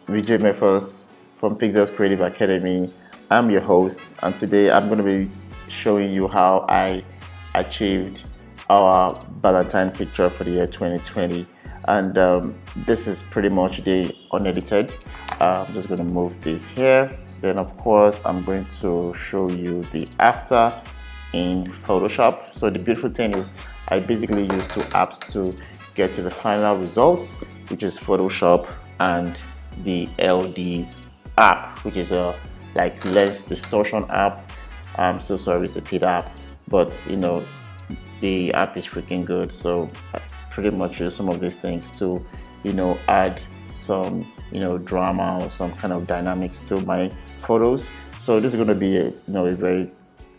Vijay Mefos from Pixels Creative Academy. I'm your host, and today I'm going to be showing you how I achieved our Valentine picture for the year 2020. And this is pretty much the unedited. I'm just going to move this here. Then, of course, I'm going to show you the after in Photoshop. So the beautiful thing is I basically use two apps to get to the final results, which is Photoshop and the LD app, which is a like lens distortion app. I'm so sorry, it's a paid app, but you know the app is freaking good. So I pretty much use some of these things to add some drama or some kind of dynamics to my photos. So this is going to be a very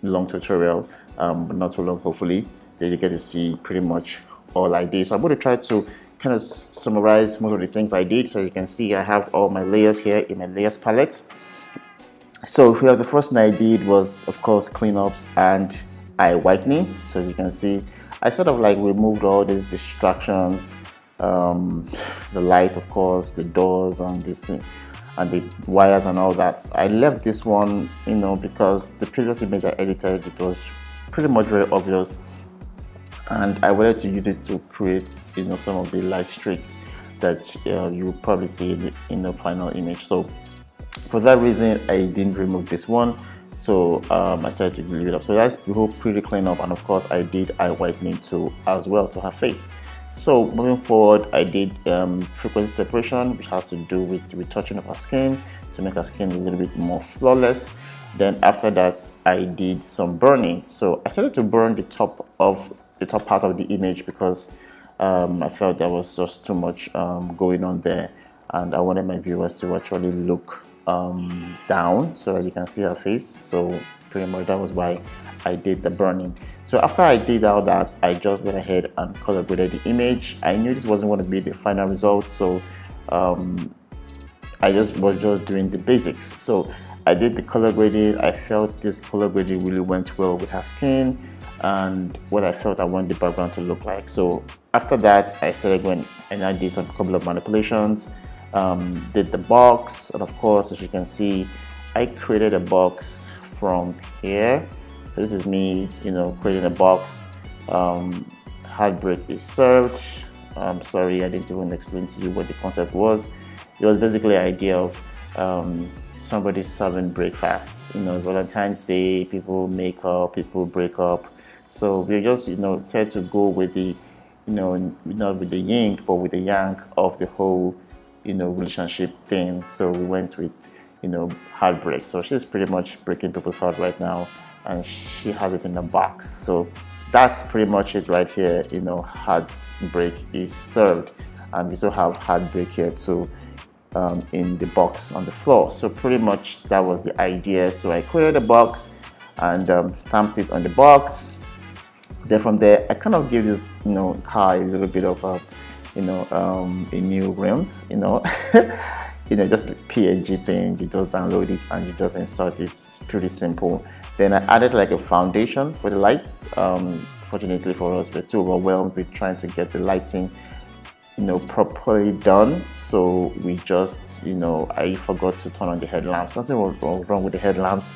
long tutorial, but not too long, hopefully. Then you get to see pretty much all I did. So I'm going to try to kind of summarize most of the things I did. So as you can see, I have all my layers here in my layers palette. So here, the first thing I did was, of course, cleanups and eye whitening. So as you can see, I sort of like removed all these distractions, the light, of course, the doors and this thing, and the wires and all that. I left this one, because the previous image I edited, it was pretty much very obvious, and I wanted to use it to create, some of the light streaks that you probably see in the final image. So for that reason, I didn't remove this one. So I started to leave it up. So that's the whole pretty cleanup, and of course, I did eye whitening too as well to her face. So moving forward, I did frequency separation, which has to do with retouching of her skin to make her skin a little bit more flawless. Then after that, I did some burning. So I started to burn the top part of the image because I felt there was just too much going on there, and I wanted my viewers to actually look down so that you can see her face. So pretty much that was why I did the burning. So after I did all that, I just went ahead and color graded the image. I knew this wasn't going to be the final result, so I was just doing the basics. So I did the color grading. I felt this color grading really went well with her skin and what I felt I want the background to look like. So after that, I started going and I did a couple of manipulations, did the box, and of course, as you can see, I created a box from here. So this is me, creating a box. Heartbreak is served. I'm sorry, I didn't even explain to you what the concept was. It was basically an idea of somebody serving breakfast. Valentine's Day, people make up, people break up. So we just, said to go with the, not with the yin, but with the yang of the whole, relationship thing. So we went with, heartbreak. So she's pretty much breaking people's heart right now, and she has it in a box. So that's pretty much it right here. Heartbreak is served, and we also have heartbreak here too, in the box on the floor. So pretty much that was the idea. So I created a box and stamped it on the box. Then from there, I kind of gave this, car a little bit of a new rims, just the PNG thing. You just download it and you just insert it. It's pretty simple. Then I added like a foundation for the lights. Fortunately for us, we're too overwhelmed with trying to get the lighting, properly done. So we just, I forgot to turn on the headlamps. Nothing was wrong with the headlamps,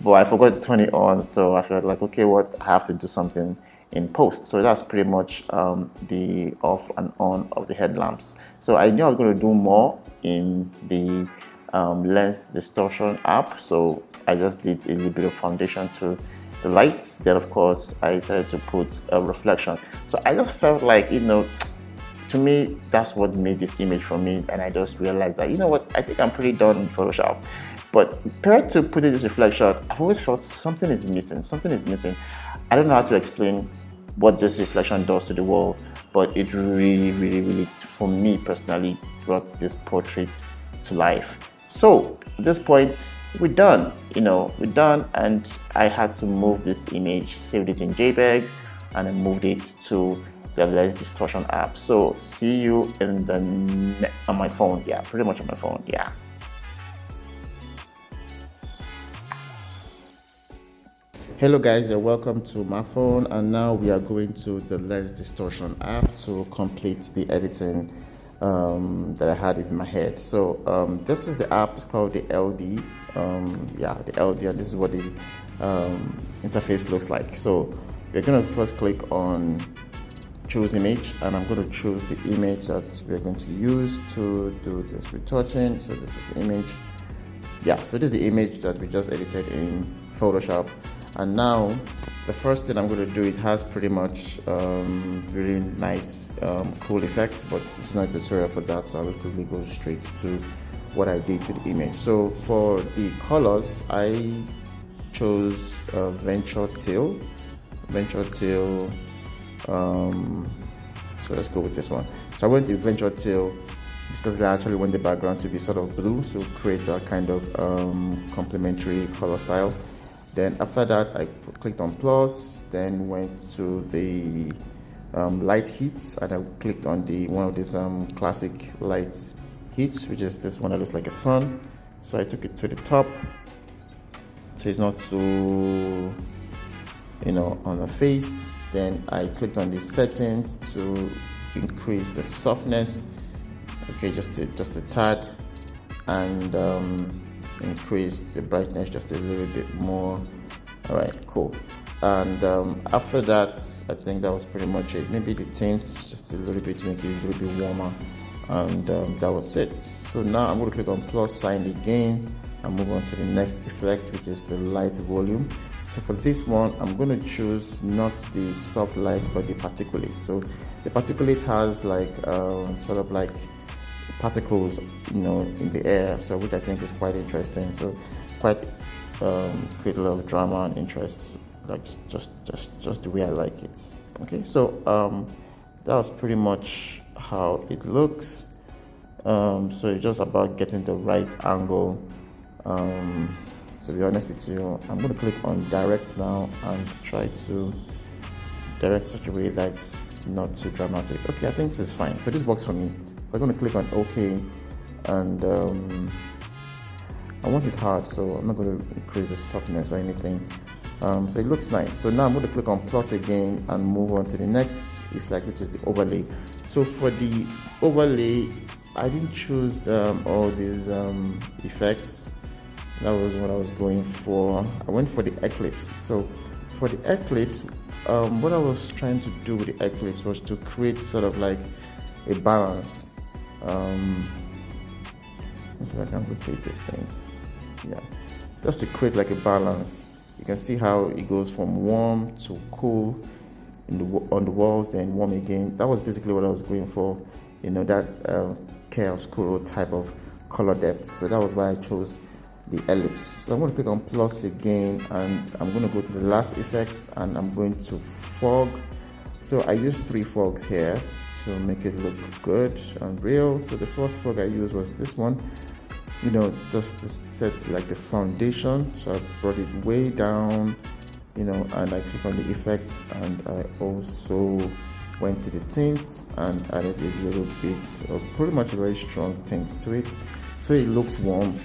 but I forgot to turn it on. So I felt like, okay, I have to do something in post. So that's pretty much the off and on of the headlamps. So I knew I was going to do more in the lens distortion app. So I just did a little bit of foundation to the lights. Then of course I decided to put a reflection. So I just felt like, to me, that's what made this image for me. And I just realized that, I think I'm pretty done in Photoshop. But prior to putting this reflection, I've always felt something is missing. Something is missing. I don't know how to explain what this reflection does to the wall, but it really, really, really, for me personally, brought this portrait to life. So at this point, we're done. We're done, and I had to move this image, saved it in JPEG, and I moved it to the lens distortion app. So see you on my phone. Yeah, pretty much on my phone. Yeah. Hello guys, you're welcome to my phone, and now we are going to the lens distortion app to complete the editing that I had in my head. So this is the app. It's called the LD. Yeah, the LD, and this is what the interface looks like. So we're going to first click on choose image, and I'm going to choose the image that we're going to use to do this retouching. So this is the image. Yeah, so this is the image that we just edited in Photoshop. And now the first thing I'm going to do, it has pretty much really nice cool effects, but this is not a tutorial for that, so I'll just quickly go straight to what I did to the image. So for the colors, I chose venture teal. So let's go with this one. So I went with venture teal because I actually want the background to be sort of blue, so create that kind of complementary color style. Then after that, I clicked on plus, then went to the light heats, and I clicked on the one of these classic light heats, which is this one that looks like a sun. So I took it to the top, so it's not too, on the face. Then I clicked on the settings to increase the softness, okay, just a tad, and increase the brightness just a little bit more. All right, cool. And after that, I think that was pretty much it. Maybe the tints just a little bit to make it a little bit warmer, and that was it. So now I'm going to click on plus sign again and move on to the next effect, which is the light volume. So for this one, I'm going to choose not the soft light but the particulate. So the particulate has like sort of like particles, in the air, so which I think is quite interesting. So quite create a lot of drama and interest, like just the way I like it. Okay, so that was pretty much how it looks. So it's just about getting the right angle. To be honest with you, I'm going to click on direct now and try to direct such a way that's not too dramatic. Okay, I think this is fine. So this works for me. So I'm going to click on OK, and I want it hard, so I'm not going to increase the softness or anything. So it looks nice. So now I'm going to click on plus again and move on to the next effect, which is the overlay. So for the overlay, I didn't choose all these effects. That was what I was going for. I went for the eclipse. So for the eclipse, what I was trying to do with the eclipse was to create sort of like a balance. Let's see if I can rotate this thing. Yeah, just to create like a balance. You can see how it goes from warm to cool on the walls, then warm again. That was basically what I was going for. That chiaroscuro type of color depth. So that was why I chose the ellipse. So I'm going to click on plus again, and I'm going to go to the last effects, and I'm going to fog. So I used 3 fogs here to make it look good and real. So the first fog I used was this one, just to set like the foundation. So I brought it way down, and I click on the effects, and I also went to the tints and added a little bit of pretty much a very strong tint to it, so it looks warm,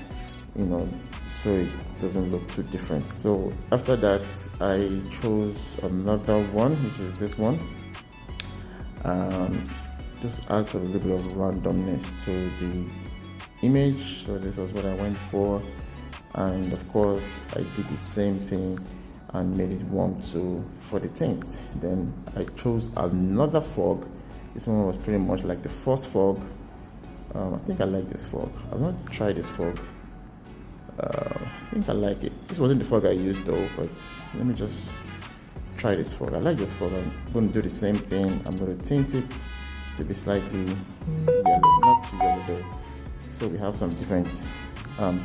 so it doesn't look too different. So after that, I chose another one, which is this one. Just adds a little bit of randomness to the image. So this was what I went for, and of course I did the same thing and made it warm too for the tints. Then I chose another fog. This one was pretty much like the first fog. I think I like this fog. I've not tried this fog. I think I like it. This wasn't the fog I used though, but let me just try this fog. I like this fog. I'm going to do the same thing. I'm going to tint it to be slightly yellow, not too yellow though. So we have some different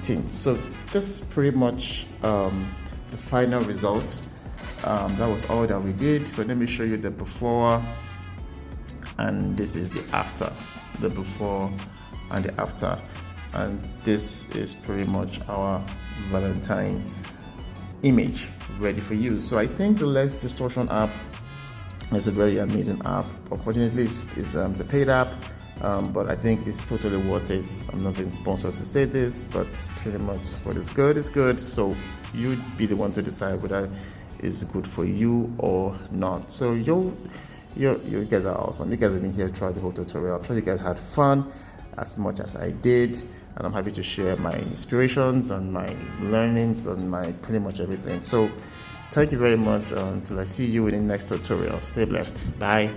tints. So this is pretty much the final result. That was all that we did. So let me show you the before, and this is the after. The before and the after, and this is pretty much our Valentine image ready for use. So I think the Lens Distortion app is a very amazing app. Unfortunately, it's a paid app, but I think it's totally worth it. I'm not being sponsored to say this, but pretty much what is good is good. So you'd be the one to decide whether it's good for you or not. So You guys are awesome. You guys have been here throughout the whole tutorial. I'm sure you guys had fun as much as I did, and I'm happy to share my inspirations and my learnings on my pretty much everything. So thank you very much. Until I see you in the next tutorial. Stay blessed. Bye.